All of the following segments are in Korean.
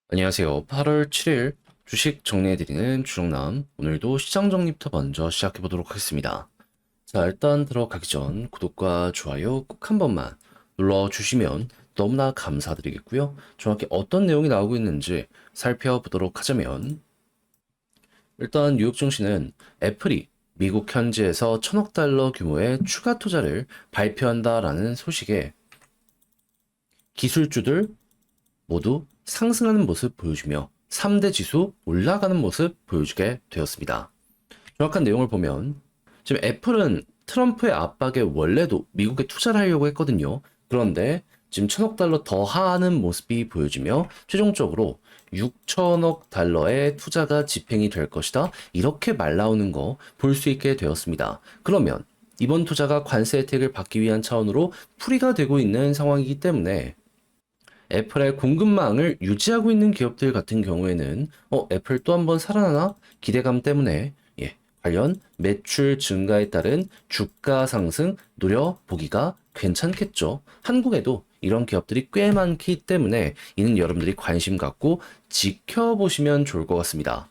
안녕하세요. 8월 7일 주식 정리해드리는 주정남. 오늘도 시장 정리부터 먼저 시작해보도록 하겠습니다. 자, 일단 들어가기 전 구독과 좋아요 꼭 한 번만 눌러주시면 너무나 감사드리겠고요. 정확히 어떤 내용이 나오고 있는지 살펴보도록 하자면, 일단 뉴욕 증시는 애플이 미국 현지에서 1,000억 달러 규모의 추가 투자를 발표한다라는 소식에 기술주들 모두 상승하는 모습 보여주며 3대 지수 올라가는 모습 보여주게 되었습니다. 정확한 내용을 보면 지금 애플은 트럼프의 압박에 원래도 미국에 투자를 하려고 했거든요. 그런데 지금 1,000억 달러 더 하는 모습이 보여지며 최종적으로 6천억 달러의 투자가 집행이 될 것이다. 이렇게 말 나오는 거 볼 수 있게 되었습니다. 그러면 이번 투자가 관세 혜택을 받기 위한 차원으로 풀이가 되고 있는 상황이기 때문에 애플의 공급망을 유지하고 있는 기업들 같은 경우에는 애플 또 한번 살아나나 기대감 때문에 관련 매출 증가에 따른 주가 상승 노려보기가 괜찮겠죠. 한국에도 이런 기업들이 꽤 많기 때문에 이는 여러분들이 관심 갖고 지켜보시면 좋을 것 같습니다.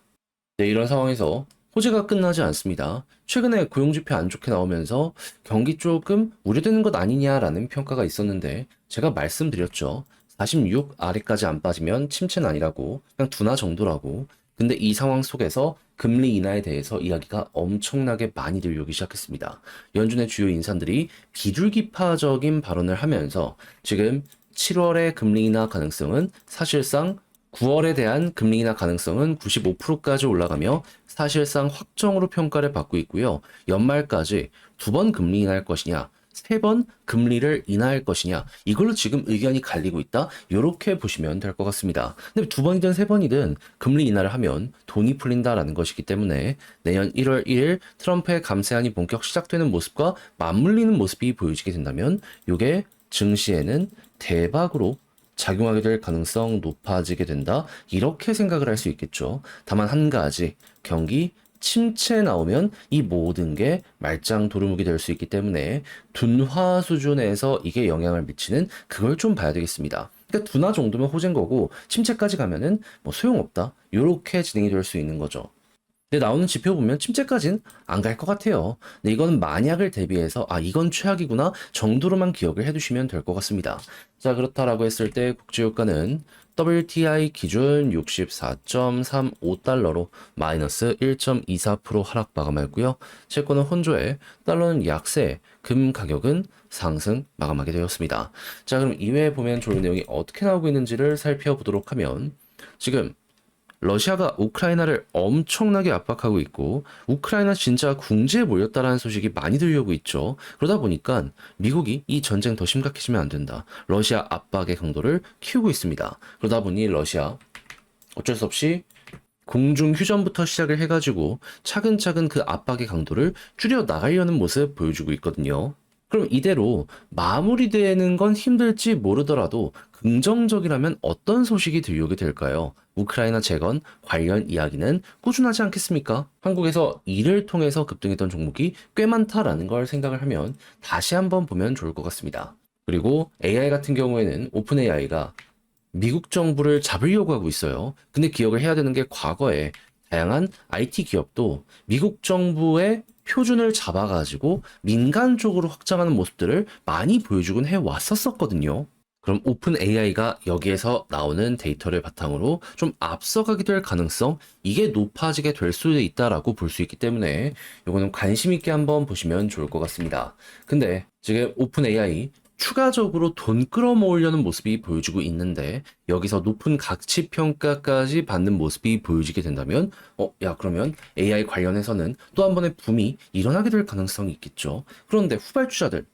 네, 이런 상황에서 호재가 끝나지 않습니다. 최근에 고용지표 안 좋게 나오면서 경기 조금 우려되는 것 아니냐라는 평가가 있었는데 제가 말씀드렸죠. 46 아래까지 안 빠지면 침체는 아니라고, 그냥 둔화 정도라고. 근데 이 상황 속에서 금리 인하에 대해서 이야기가 엄청나게 많이 들려오기 시작했습니다. 연준의 주요 인사들이 비둘기파적인 발언을 하면서 지금 7월의 금리 인하 가능성은 사실상 9월에 대한 금리 인하 가능성은 95%까지 올라가며 사실상 확정으로 평가를 받고 있고요. 연말까지 2번 금리 인하할 것이냐, 3번 금리를 인하할 것이냐, 이걸로 지금 의견이 갈리고 있다. 이렇게 보시면 될 것 같습니다. 근데 2번이든 3번이든 금리 인하를 하면 돈이 풀린다라는 것이기 때문에 내년 1월 1일 트럼프의 감세안이 본격 시작되는 모습과 맞물리는 모습이 보여지게 된다면 이게 증시에는 대박으로 작용하게 될 가능성 높아지게 된다. 이렇게 생각을 할 수 있겠죠. 다만 한 가지, 경기 침체 나오면 이 모든 게 말짱 도루묵이 될 수 있기 때문에 둔화 수준에서 이게 영향을 미치는 그걸 좀 봐야 되겠습니다. 그러니까 둔화 정도면 호재인 거고 침체까지 가면은 뭐 소용없다. 이렇게 진행이 될 수 있는 거죠. 근데 나오는 지표 보면 침체까지는 안 갈 것 같아요. 근데 이거는 만약을 대비해서 이건 최악이구나 정도로만 기억을 해두시면 될 것 같습니다. 자, 그렇다라고 했을 때 국제유가는 WTI 기준 64.35달러로 마이너스 1.24% 하락 마감하고요. 채권은 혼조에 달러는 약세, 금 가격은 상승 마감하게 되었습니다. 자, 그럼 이외에 보면 좋은 내용이 어떻게 나오고 있는지를 살펴보도록 하면 지금 러시아가 우크라이나를 엄청나게 압박하고 있고 우크라이나 진짜 궁지에 몰렸다라는 소식이 많이 들려오고 있죠. 그러다 보니까 미국이 이 전쟁 더 심각해지면 안 된다. 러시아 압박의 강도를 키우고 있습니다. 그러다 보니 러시아 어쩔 수 없이 공중 휴전부터 시작을 해가지고 차근차근 그 압박의 강도를 줄여 나가려는 모습 보여주고 있거든요. 그럼 이대로 마무리되는 건 힘들지 모르더라도 긍정적이라면 어떤 소식이 들려오게 될까요? 우크라이나 재건 관련 이야기는 꾸준하지 않겠습니까? 한국에서 이를 통해서 급등했던 종목이 꽤 많다라는 걸 생각을 하면 다시 한번 보면 좋을 것 같습니다. 그리고 AI 같은 경우에는 오픈 AI가 미국 정부를 잡으려고 하고 있어요. 근데 기억을 해야 되는 게 과거에 다양한 IT 기업도 미국 정부의 표준을 잡아가지고 민간 쪽으로 확장하는 모습들을 많이 보여주곤 해왔었거든요. 그럼 오픈 AI가 여기에서 나오는 데이터를 바탕으로 좀 앞서가게 될 가능성, 이게 높아지게 될 수도 있다라고 볼 수 있기 때문에 이거는 관심 있게 한번 보시면 좋을 것 같습니다. 근데 지금 오픈 AI 추가적으로 돈 끌어모으려는 모습이 보여지고 있는데 여기서 높은 가치 평가까지 받는 모습이 보여지게 된다면 야, 그러면 AI 관련해서는 또 한 번의 붐이 일어나게 될 가능성이 있겠죠. 그런데 후발주자들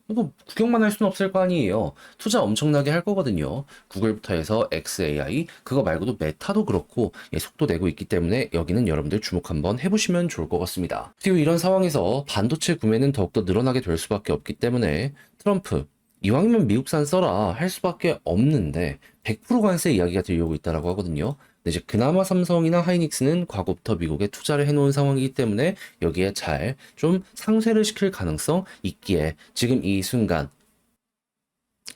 뭐 구경만 할 수는 없을 거 아니에요. 투자 엄청나게 할 거거든요. 구글부터 해서 XAI, 그거 말고도 메타도 그렇고 속도 내고 있기 때문에 여기는 여러분들 주목 한번 해보시면 좋을 것 같습니다. 그리고 이런 상황에서 반도체 구매는 더욱더 늘어나게 될 수밖에 없기 때문에 트럼프 이왕이면 미국산 써라 할 수밖에 없는데 100% 관세 이야기가 들려오고 있다라고 하거든요. 근데 이제 그나마 삼성이나 하이닉스는 과거부터 미국에 투자를 해놓은 상황이기 때문에 여기에 잘 좀 상쇄를 시킬 가능성 있기에 지금 이 순간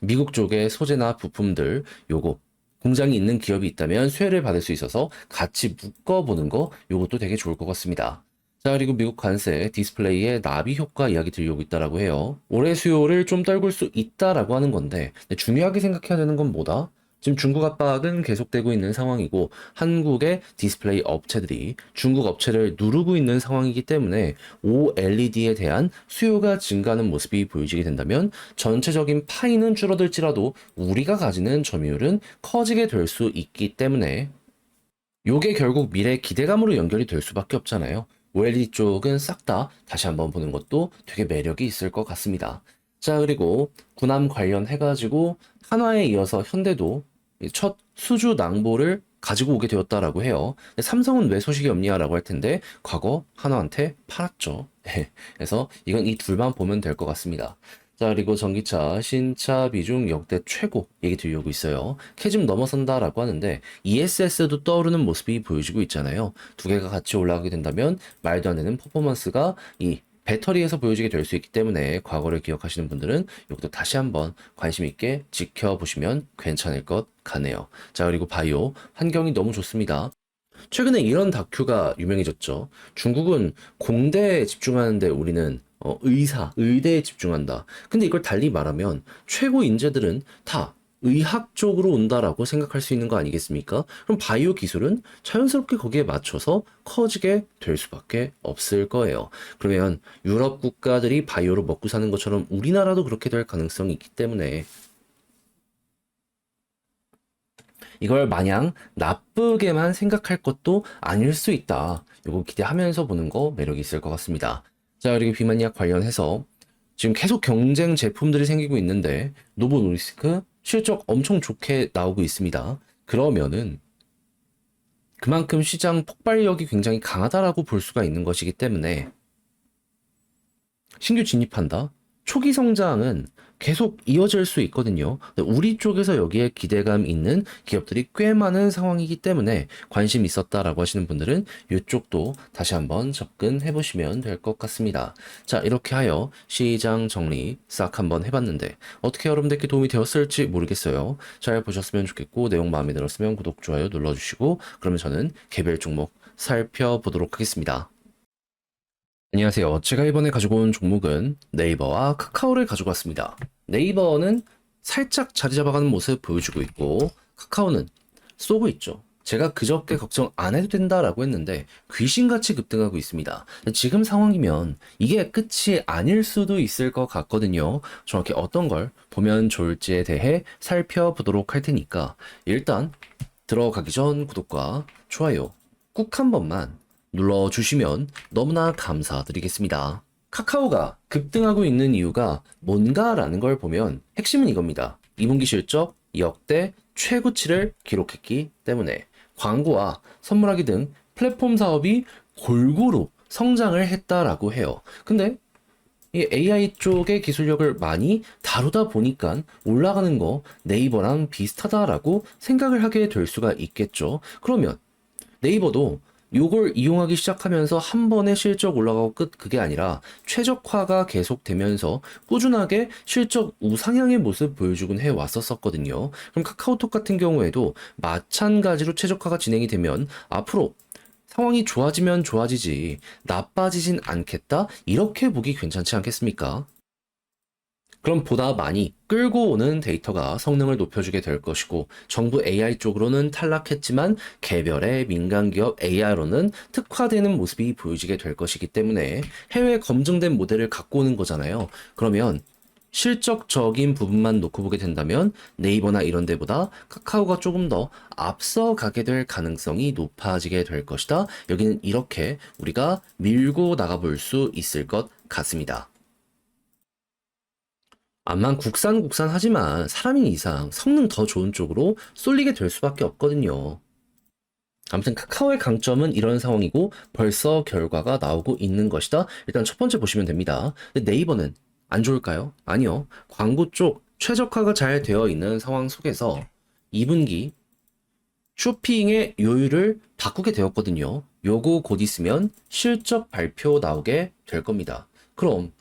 미국 쪽의 소재나 부품들 요거 공장이 있는 기업이 있다면 수혜를 받을 수 있어서 같이 묶어보는 거 요것도 되게 좋을 것 같습니다. 자, 그리고 미국 관세 디스플레이의 나비 효과 이야기 들려오고 있다라고 해요. 올해 수요를 좀 떨굴 수 있다라고 하는 건데 중요하게 생각해야 되는 건 뭐다? 지금 중국 압박은 계속되고 있는 상황이고 한국의 디스플레이 업체들이 중국 업체를 누르고 있는 상황이기 때문에 OLED에 대한 수요가 증가하는 모습이 보여지게 된다면 전체적인 파이는 줄어들지라도 우리가 가지는 점유율은 커지게 될 수 있기 때문에 요게 결국 미래 기대감으로 연결이 될 수밖에 없잖아요. OLED 쪽은 싹 다 다시 한번 보는 것도 되게 매력이 있을 것 같습니다. 자, 그리고 군함 관련해가지고 한화에 이어서 현대도 첫 수주 낭보를 가지고 오게 되었다라고 해요. 삼성은 왜 소식이 없냐라고 할 텐데 과거 한화한테 팔았죠. 그래서 이건 이 둘만 보면 될 것 같습니다. 자, 그리고 전기차 신차 비중 역대 최고 얘기 들려오고 있어요. 캐즘 넘어선다라고 하는데 ESS도 떠오르는 모습이 보여지고 있잖아요. 두 개가 같이 올라가게 된다면 말도 안 되는 퍼포먼스가 이 배터리에서 보여지게 될 수 있기 때문에 과거를 기억하시는 분들은 이것도 다시 한번 관심 있게 지켜보시면 괜찮을 것 같네요. 자, 그리고 바이오 환경이 너무 좋습니다. 최근에 이런 다큐가 유명해졌죠. 중국은 공대에 집중하는데 우리는 의대에 집중한다. 근데 이걸 달리 말하면 최고 인재들은 다 의학 쪽으로 온다라고 생각할 수 있는 거 아니겠습니까? 그럼 바이오 기술은 자연스럽게 거기에 맞춰서 커지게 될 수밖에 없을 거예요. 그러면 유럽 국가들이 바이오로 먹고 사는 것처럼 우리나라도 그렇게 될 가능성이 있기 때문에 이걸 마냥 나쁘게만 생각할 것도 아닐 수 있다. 이거 기대하면서 보는 거 매력이 있을 것 같습니다. 자, 그리고 비만약 관련해서 지금 계속 경쟁 제품들이 생기고 있는데 노보노리스크 실적 엄청 좋게 나오고 있습니다. 그러면은 그만큼 시장 폭발력이 굉장히 강하다라고 볼 수가 있는 것이기 때문에 신규 진입한다. 초기 성장은 계속 이어질 수 있거든요. 우리 쪽에서 여기에 기대감 있는 기업들이 꽤 많은 상황이기 때문에 관심 있었다라고 하시는 분들은 이쪽도 다시 한번 접근해 보시면 될 것 같습니다. 자, 이렇게 하여 시장 정리 싹 한번 해봤는데 어떻게 여러분들께 도움이 되었을지 모르겠어요. 잘 보셨으면 좋겠고 내용 마음에 들었으면 구독, 좋아요 눌러주시고 그러면 저는 개별 종목 살펴보도록 하겠습니다. 안녕하세요. 제가 이번에 가지고 온 종목은 네이버와 카카오를 가지고 왔습니다. 네이버는 살짝 자리 잡아가는 모습 보여주고 있고 카카오는 쏘고 있죠. 제가 그저께 걱정 안 해도 된다라고 했는데 귀신같이 급등하고 있습니다. 지금 상황이면 이게 끝이 아닐 수도 있을 것 같거든요. 정확히 어떤 걸 보면 좋을지에 대해 살펴보도록 할 테니까 일단 들어가기 전 구독과 좋아요 꾹 한 번만 눌러주시면 너무나 감사드리겠습니다. 카카오가 급등하고 있는 이유가 뭔가라는 걸 보면 핵심은 이겁니다. 2분기 실적 역대 최고치를 기록했기 때문에 광고와 선물하기 등 플랫폼 사업이 골고루 성장을 했다라고 해요. 근데 이 AI 쪽의 기술력을 많이 다루다 보니까 올라가는 거 네이버랑 비슷하다라고 생각을 하게 될 수가 있겠죠. 그러면 네이버도 요걸 이용하기 시작하면서 한 번에 실적 올라가고 끝 그게 아니라 최적화가 계속되면서 꾸준하게 실적 우상향의 모습 보여주곤 해왔었거든요. 그럼 카카오톡 같은 경우에도 마찬가지로 최적화가 진행이 되면 앞으로 상황이 좋아지면 좋아지지 나빠지진 않겠다 이렇게 보기 괜찮지 않겠습니까? 그럼 보다 많이 끌고 오는 데이터가 성능을 높여주게 될 것이고 정부 AI 쪽으로는 탈락했지만 개별의 민간 기업 AI로는 특화되는 모습이 보여지게 될 것이기 때문에 해외 검증된 모델을 갖고 오는 거잖아요. 그러면 실적적인 부분만 놓고 보게 된다면 네이버나 이런 데보다 카카오가 조금 더 앞서가게 될 가능성이 높아지게 될 것이다. 여기는 이렇게 우리가 밀고 나가볼 수 있을 것 같습니다. 암만 국산 하지만 사람인 이상 성능 더 좋은 쪽으로 쏠리게 될 수밖에 없거든요. 아무튼 카카오의 강점은 이런 상황이고 벌써 결과가 나오고 있는 것이다. 일단 첫 번째 보시면 됩니다. 근데 네이버는 안 좋을까요? 아니요. 광고 쪽 최적화가 잘 되어 있는 상황 속에서 2분기 쇼핑의 요율을 바꾸게 되었거든요. 요거 곧 있으면 실적 발표 나오게 될 겁니다. 그럼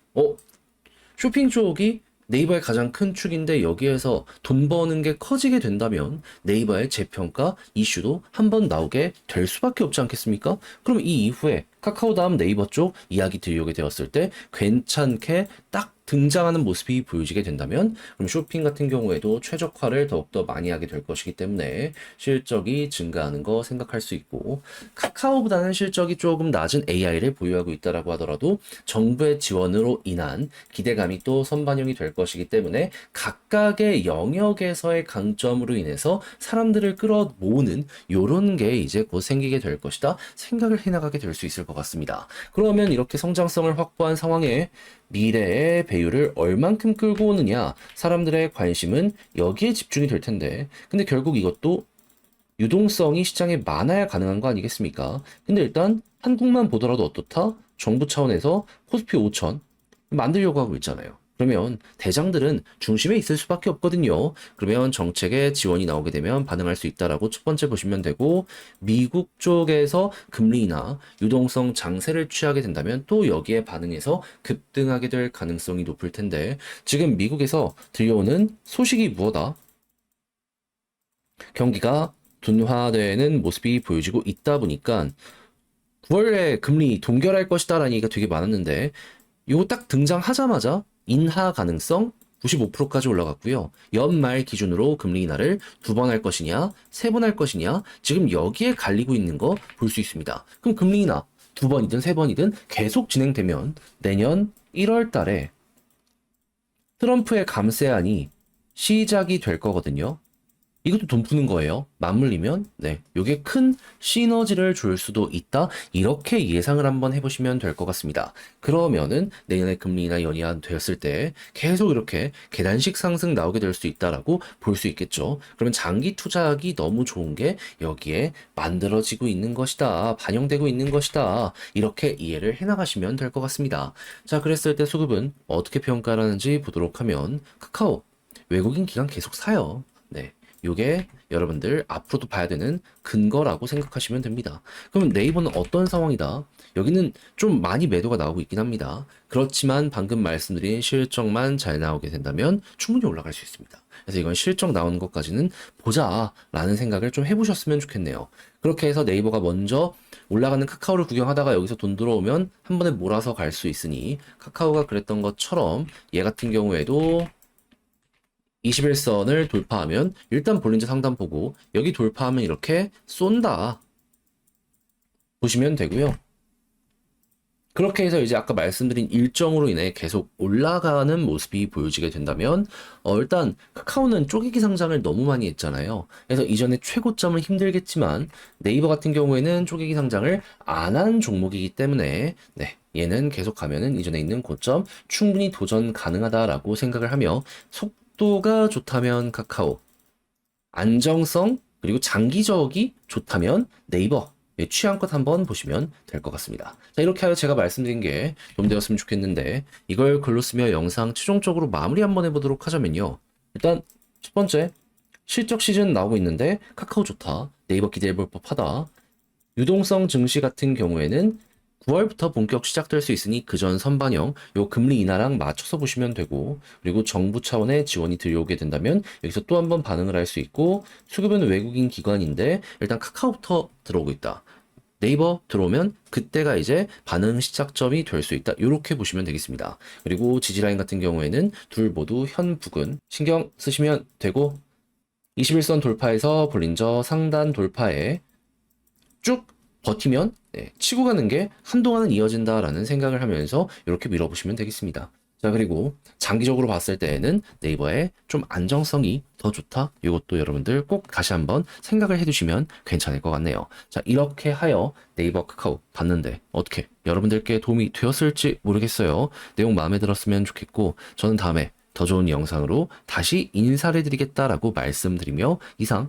쇼핑 쪽이 네이버의 가장 큰 축인데 여기에서 돈 버는 게 커지게 된다면 네이버의 재평가 이슈도 한번 나오게 될 수밖에 없지 않겠습니까? 그럼 이 이후에 카카오 다음 네이버 쪽 이야기 들려오게 되었을 때 괜찮게 딱 등장하는 모습이 보여지게 된다면 그럼 쇼핑 같은 경우에도 최적화를 더욱더 많이 하게 될 것이기 때문에 실적이 증가하는 거 생각할 수 있고 카카오보다는 실적이 조금 낮은 AI를 보유하고 있다라고 하더라도 정부의 지원으로 인한 기대감이 또 선반영이 될 것이기 때문에 각각의 영역에서의 강점으로 인해서 사람들을 끌어모으는 요런 게 이제 곧 생기게 될 것이다 생각을 해나가게 될 수 있을 것 같습니다. 그러면 이렇게 성장성을 확보한 상황에 미래의 배율을 얼만큼 끌고 오느냐 사람들의 관심은 여기에 집중이 될 텐데 근데 결국 이것도 유동성이 시장에 많아야 가능한 거 아니겠습니까? 근데 일단 한국만 보더라도 어떻다? 정부 차원에서 코스피 5천 만들려고 하고 있잖아요. 그러면 대장들은 중심에 있을 수밖에 없거든요. 그러면 정책에 지원이 나오게 되면 반응할 수 있다라고 첫 번째 보시면 되고 미국 쪽에서 금리나 유동성 장세를 취하게 된다면 또 여기에 반응해서 급등하게 될 가능성이 높을 텐데 지금 미국에서 들려오는 소식이 무엇다? 경기가 둔화되는 모습이 보여지고 있다 보니까 9월에 금리 동결할 것이다라는 얘기가 되게 많았는데 이거 딱 등장하자마자 인하 가능성 95%까지 올라갔고요. 연말 기준으로 금리 인하를 2번 할 것이냐, 3번 할 것이냐, 지금 여기에 갈리고 있는 거 볼 수 있습니다. 그럼 금리 인하 2번이든 3번이든 계속 진행되면 내년 1월 달에 트럼프의 감세안이 시작이 될 거거든요. 이것도 돈 푸는 거예요. 맞물리면 네, 요게 큰 시너지를 줄 수도 있다. 이렇게 예상을 한번 해보시면 될 것 같습니다. 그러면은 내년에 금리나 연이한 되었을 때 계속 이렇게 계단식 상승 나오게 될 수 있다라고 볼 수 있겠죠. 그러면 장기 투자하기 너무 좋은 게 여기에 만들어지고 있는 것이다. 반영되고 있는 것이다. 이렇게 이해를 해나가시면 될 것 같습니다. 자, 그랬을 때 수급은 어떻게 평가하는지 보도록 하면 카카오 외국인 기관 계속 사요. 네. 요게 여러분들 앞으로도 봐야 되는 근거라고 생각하시면 됩니다. 그럼 네이버는 어떤 상황이다? 여기는 좀 많이 매도가 나오고 있긴 합니다. 그렇지만 방금 말씀드린 실적만 잘 나오게 된다면 충분히 올라갈 수 있습니다. 그래서 이건 실적 나오는 것까지는 보자라는 생각을 좀 해보셨으면 좋겠네요. 그렇게 해서 네이버가 먼저 올라가는 카카오를 구경하다가 여기서 돈 들어오면 한 번에 몰아서 갈 수 있으니 카카오가 그랬던 것처럼 얘 같은 경우에도 21선을 돌파하면 일단 볼린저 상단 보고 여기 돌파하면 이렇게 쏜다 보시면 되고요. 그렇게 해서 이제 아까 말씀드린 일정으로 인해 계속 올라가는 모습이 보여지게 된다면 일단 카카오는 쪼개기 상장을 너무 많이 했잖아요. 그래서 이전에 최고점은 힘들겠지만 네이버 같은 경우에는 쪼개기 상장을 안 한 종목이기 때문에 네, 얘는 계속 가면은 이전에 있는 고점 충분히 도전 가능하다라고 생각을 하며 속도가 좋다면 카카오, 안정성 그리고 장기적이 좋다면 네이버 취향껏 한번 보시면 될 것 같습니다. 자, 이렇게 하여 제가 말씀드린 게 도움되었으면 좋겠는데 이걸 글로 쓰며 영상 최종적으로 마무리 한번 해보도록 하자면요. 일단 첫 번째 실적 시즌 나오고 있는데 카카오 좋다. 네이버 기대해볼 법하다. 유동성 증시 같은 경우에는 9월부터 본격 시작될 수 있으니 그전 선반영 요 금리 인하랑 맞춰서 보시면 되고 그리고 정부 차원의 지원이 들려오게 된다면 여기서 또 한 번 반응을 할 수 있고 수급은 외국인 기관인데 일단 카카오부터 들어오고 있다. 네이버 들어오면 그때가 이제 반응 시작점이 될 수 있다. 이렇게 보시면 되겠습니다. 그리고 지지라인 같은 경우에는 둘 모두 현 부근 신경 쓰시면 되고 21선 돌파에서 볼린저 상단 돌파에 쭉 버티면 네, 치고 가는 게 한동안은 이어진다라는 생각을 하면서 이렇게 밀어보시면 되겠습니다. 자, 그리고 장기적으로 봤을 때에는 네이버의 좀 안정성이 더 좋다. 이것도 여러분들 꼭 다시 한번 생각을 해두시면 괜찮을 것 같네요. 자, 이렇게 하여 네이버 카카오 봤는데 어떻게 여러분들께 도움이 되었을지 모르겠어요. 내용 마음에 들었으면 좋겠고 저는 다음에 더 좋은 영상으로 다시 인사를 드리겠다라고 말씀드리며 이상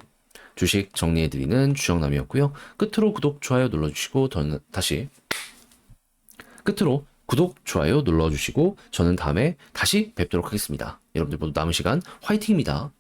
주식 정리해드리는 주정남이었고요. 끝으로 구독, 좋아요 눌러주시고 저는 끝으로 구독, 좋아요 눌러주시고 저는 다음에 다시 뵙도록 하겠습니다. 여러분들 모두 남은 시간 화이팅입니다.